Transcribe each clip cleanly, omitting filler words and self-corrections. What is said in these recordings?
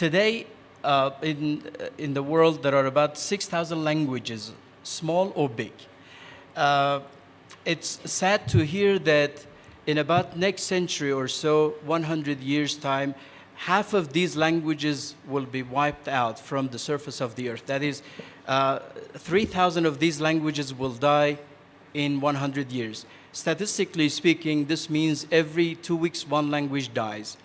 today, in the world, there are about 6,000 languages, small or big. It's sad to hear that in about next century or so, 100 years' time, half of these languages will be wiped out from the surface of the earth. That is, 3,000 of these languages will die in 100 years. Statistically speaking, this means every 2 weeks, one language dies.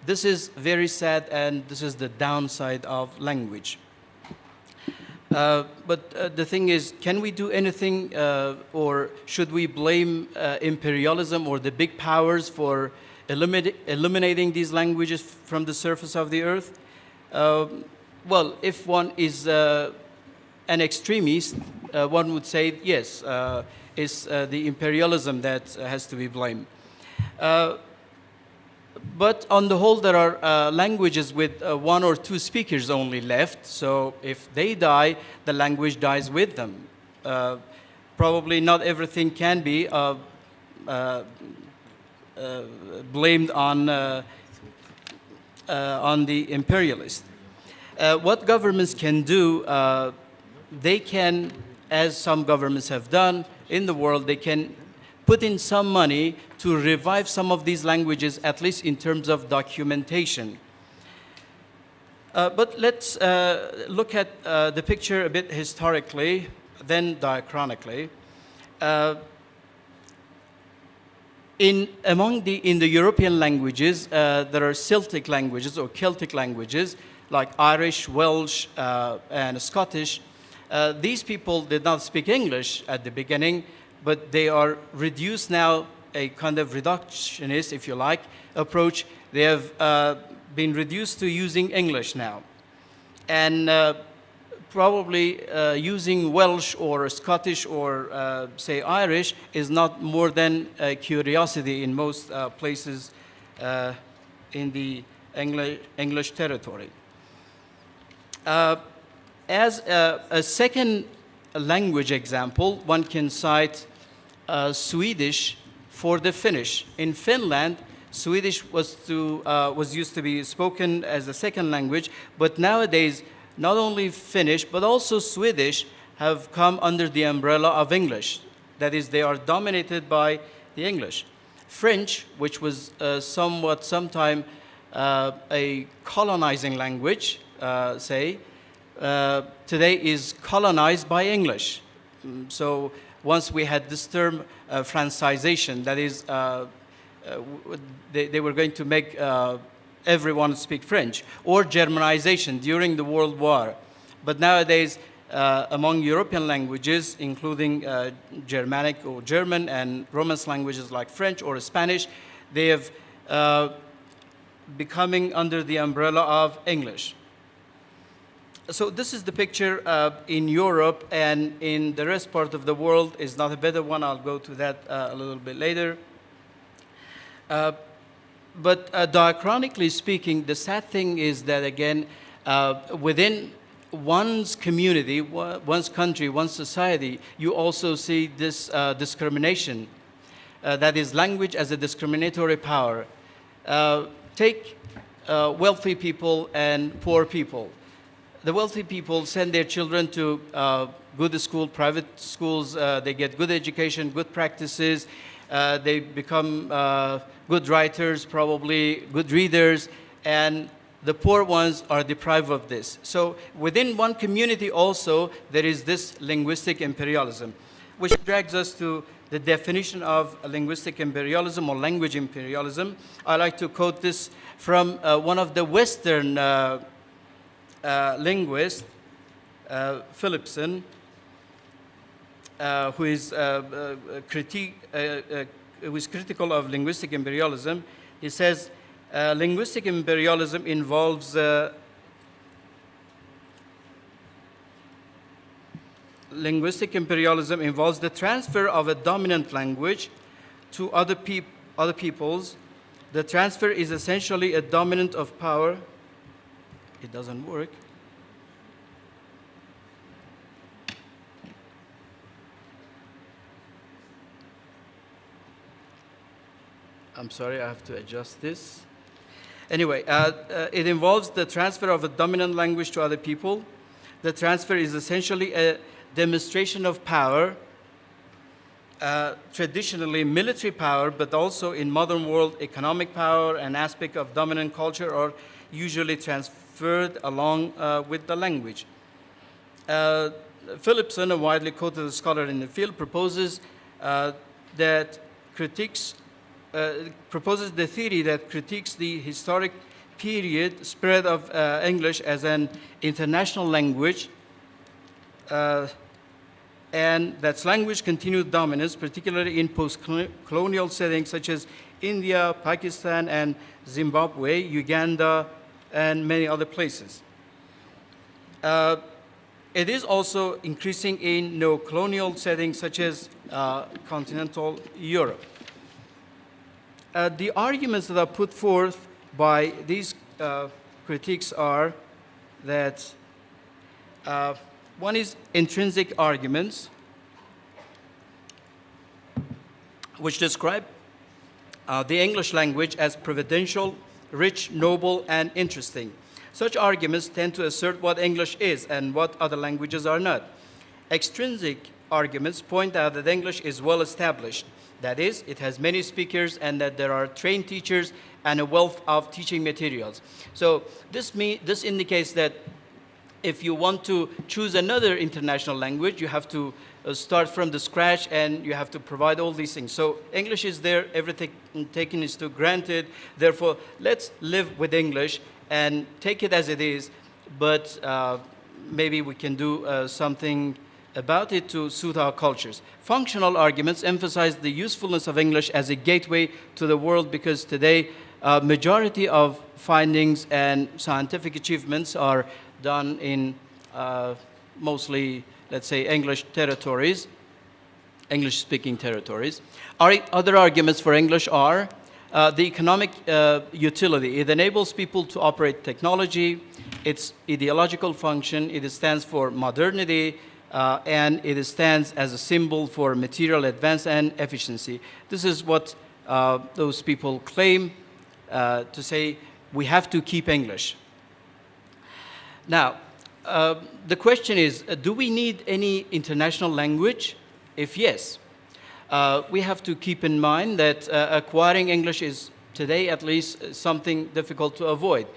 This is very sad, and this is the downside of language. But the thing is, can we do anything, or should we blame imperialism or the big powers for eliminating these languages from the surface of the earth? Well, if one is an extremist, one would say, yes, it's the imperialism that has to be blamed. But on the whole, there are languages with 1 or 2 speakers only left. So if they die, the language dies with them. Probably not everything can be blamed on the imperialist. What governments can do, they can, as some governments have done in the world, they can put in some money to revive some of these languages, at least in terms of documentation. But let's look at the picture a bit historically, then diachronically. In the European languages, there are Celtic languages or Celtic languages like Irish, Welsh, and Scottish. These people did not speak English at the beginning, but they are reduced now, a kind of reductionist, if you like, approach. They have been reduced to using English now. And probably using Welsh or Scottish or, say, Irish is not more than a curiosity in most places in the English territory. As a second language example, one can cite Swedish for the Finnish. In Finland, Swedish was used to be spoken as a second language, but nowadays, not only Finnish, but also Swedish have come under the umbrella of English. That is, they are dominated by the English. French, which was sometime a colonizing language, today is colonized by English. So once we had this term, Francization, that is, they were going to make everyone speak French, or Germanization during the World War. But nowadays, among European languages, including Germanic or German and Romance languages like French or Spanish, they have becoming under the umbrella of English. So this is the picture in Europe, and in the rest part of the world is not a better one. I'll go to that a little bit later. But diachronically speaking, the sad thing is that, again, within one's community, one's country, one's society, you also see this discrimination. That is, language as a discriminatory power. Take wealthy people and poor people. The wealthy people send their children to good school, private schools. They get good education, good practices. They become good writers, probably good readers, and the poor ones are deprived of this. So within one community also, there is this linguistic imperialism, which drags us to the definition of linguistic imperialism or language imperialism. I like to quote this from one of the Western linguists, Philipson, who is critical of linguistic imperialism. He says, linguistic imperialism involves the transfer of a dominant language to other peoples. The transfer is essentially a dominant of power. It doesn't work. I'm sorry, I have to adjust this. Anyway, it involves the transfer of a dominant language to other people. The transfer is essentially a demonstration of power, traditionally military power, but also in modern world, economic power and aspect of dominant culture are usually transferred along with the language. Philipson, a widely quoted scholar in the field, proposes proposes the theory that critiques the historic period spread of English as an international language, and that language continued dominance, particularly in post-colonial settings such as India, Pakistan, and Zimbabwe, Uganda, and many other places. It is also increasing in neo-colonial settings such as continental Europe. The arguments that are put forth by these critiques are that one is intrinsic arguments, which describe the English language as providential, rich, noble, and interesting. Such arguments tend to assert what English is and what other languages are not. Extrinsic arguments point out that English is well established. That is, it has many speakers and that there are trained teachers and a wealth of teaching materials. So this indicates that if you want to choose another international language, you have to start from the scratch and you have to provide all these things. So English is there, everything taken is to granted. Therefore, let's live with English and take it as it is, but maybe we can do something about it to suit our cultures. Functional arguments emphasize the usefulness of English as a gateway to the world because today majority of findings and scientific achievements are done in mostly, let's say, English territories, English-speaking territories. Other arguments for English are the economic utility. It enables people to operate technology, its ideological function, it stands for modernity, and it stands as a symbol for material advance and efficiency. This is what those people claim to say, we have to keep English. Now, the question is, do we need any international language? If yes, we have to keep in mind that acquiring English is today at least something difficult to avoid.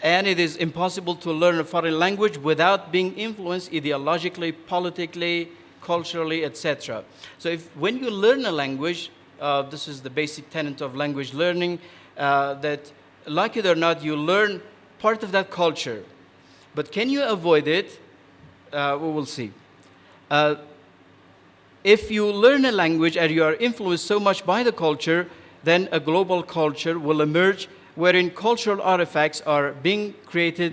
And it is impossible to learn a foreign language without being influenced ideologically, politically, culturally, etc. So when you learn a language, this is the basic tenet of language learning, that like it or not, you learn part of that culture. But can you avoid it? We will see. If you learn a language and you are influenced so much by the culture, then a global culture will emerge wherein cultural artifacts are being created,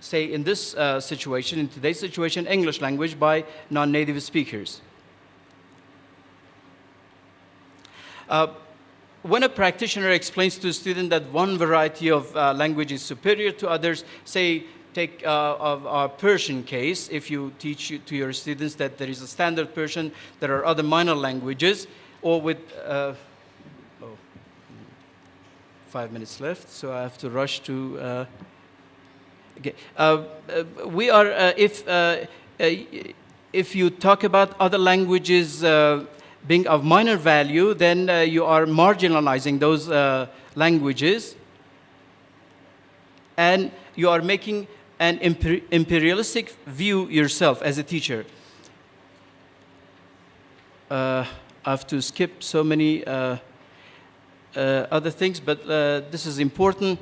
say in this situation, in today's situation, English language by non-native speakers. When a practitioner explains to a student that one variety of language is superior to others, say, take our Persian case, if you teach to your students that there is a standard Persian, there are other minor languages, or with 5 minutes left, so I have to rush to. Okay, we are if you talk about other languages being of minor value, then you are marginalizing those languages, and you are making an imperialistic view yourself as a teacher. I have to skip so many other things, but this is important.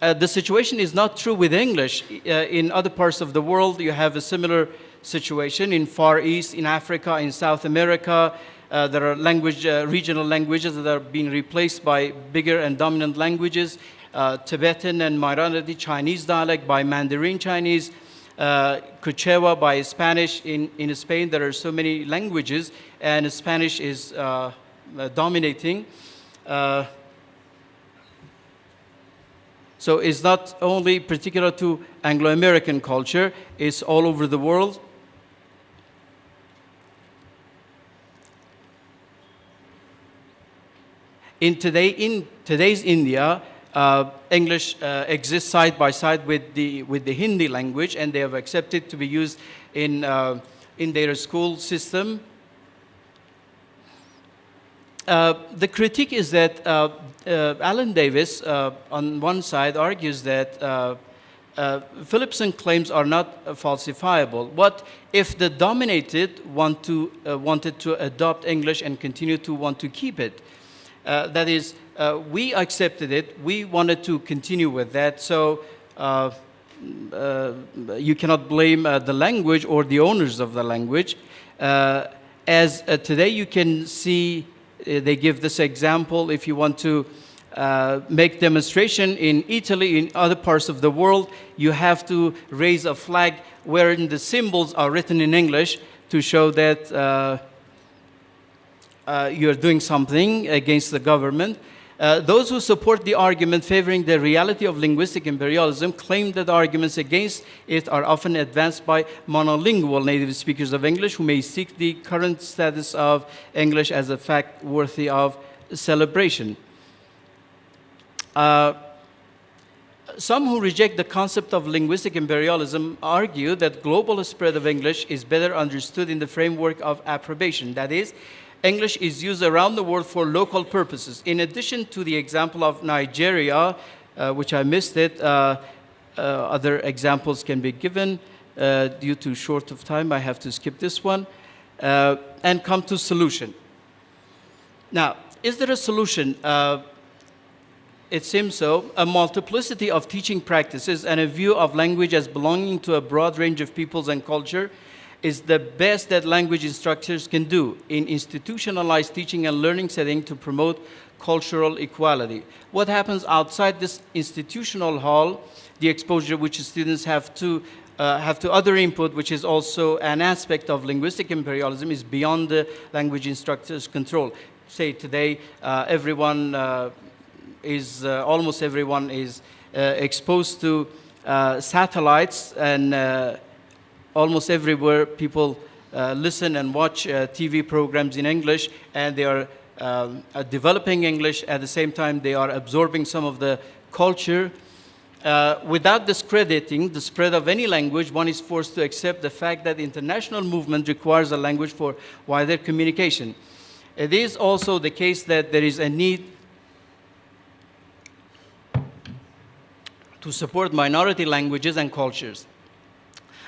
The situation is not true with English. In other parts of the world, you have a similar situation in Far East, in Africa, in South America. There are regional languages that are being replaced by bigger and dominant languages. Tibetan and minority Chinese dialect by Mandarin Chinese, Quechua by Spanish. In Spain, there are so many languages, and Spanish is dominating. So it's not only particular to Anglo-American culture, it's all over the world. In today's India, English exists side by side with the Hindi language, and they have accepted to be used in their school system. The critique is that Alan Davis, on one side, argues that Philipson's claims are not falsifiable. What if the dominated wanted to adopt English and continue to want to keep it? That is, we accepted it. We wanted to continue with that. So you cannot blame the language or the owners of the language. As today you can see, they give this example. If you want to make demonstration in Italy, in other parts of the world, you have to raise a flag wherein the symbols are written in English to show that you're doing something against the government. Those who support the argument favoring the reality of linguistic imperialism claim that arguments against it are often advanced by monolingual native speakers of English who may seek the current status of English as a fact worthy of celebration. Some who reject the concept of linguistic imperialism argue that global spread of English is better understood in the framework of approbation. That is, English is used around the world for local purposes. In addition to the example of Nigeria, which I missed it, other examples can be given. Due to short of time, I have to skip this one. And come to solution. Now, is there a solution? It seems so. A multiplicity of teaching practices and a view of language as belonging to a broad range of peoples and culture is the best that language instructors can do in institutionalized teaching and learning setting to promote cultural equality. What happens outside this institutional hall, the exposure which students have to other input, which is also an aspect of linguistic imperialism, is beyond the language instructor's control. Say today, almost everyone is exposed to satellites, and almost everywhere people listen and watch TV programs in English, and they are developing English. At the same time, they are absorbing some of the culture. Without discrediting the spread of any language, one is forced to accept the fact that international movement requires a language for wider communication. It is also the case that there is a need to support minority languages and cultures.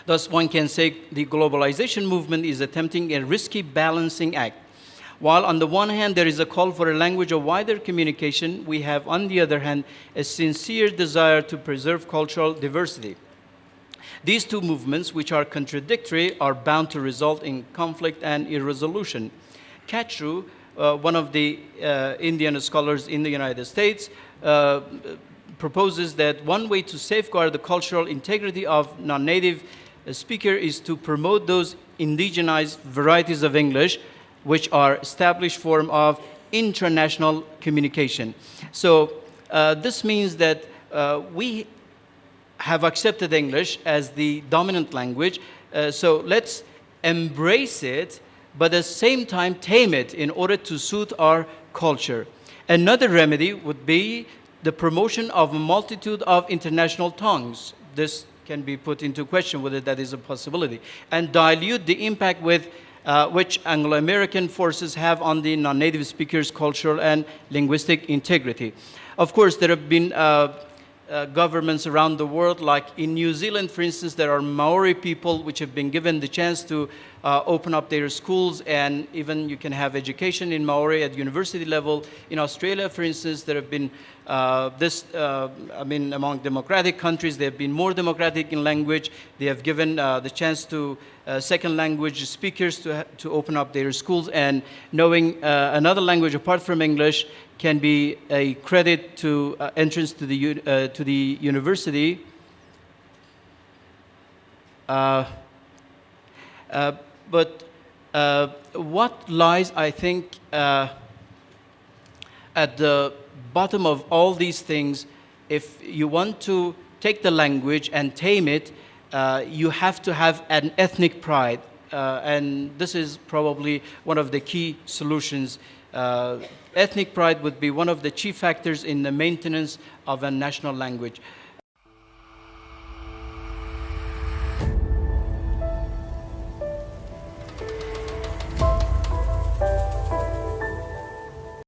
Thus, one can say the globalization movement is attempting a risky balancing act. While on the one hand, there is a call for a language of wider communication, we have, on the other hand, a sincere desire to preserve cultural diversity. These two movements, which are contradictory, are bound to result in conflict and irresolution. Kachru, one of the Indian scholars in the United States, proposes that one way to safeguard the cultural integrity of non-native speaker is to promote those indigenized varieties of English which are established form of international communication. So this means that we have accepted English as the dominant language, so let's embrace it, but at the same time tame it in order to suit our culture. Another remedy would be the promotion of a multitude of international tongues. This can be put into question whether that is a possibility, and dilute the impact with which Anglo-American forces have on the non-native speakers' cultural and linguistic integrity. Of course, there have been governments around the world, like in New Zealand, for instance, there are Maori people which have been given the chance to open up their schools, and even you can have education in Maori at university level. In Australia, for instance, there have been among democratic countries, they have been more democratic in language. They have given the chance to second language speakers to open up their schools, and knowing another language apart from English can be a credit to entrance to the university. But what lies, I think, at the bottom of all these things, if you want to take the language and tame it, you have to have an ethnic pride. and this is probably one of the key solutions. Ethnic pride would be one of the chief factors in the maintenance of a national language.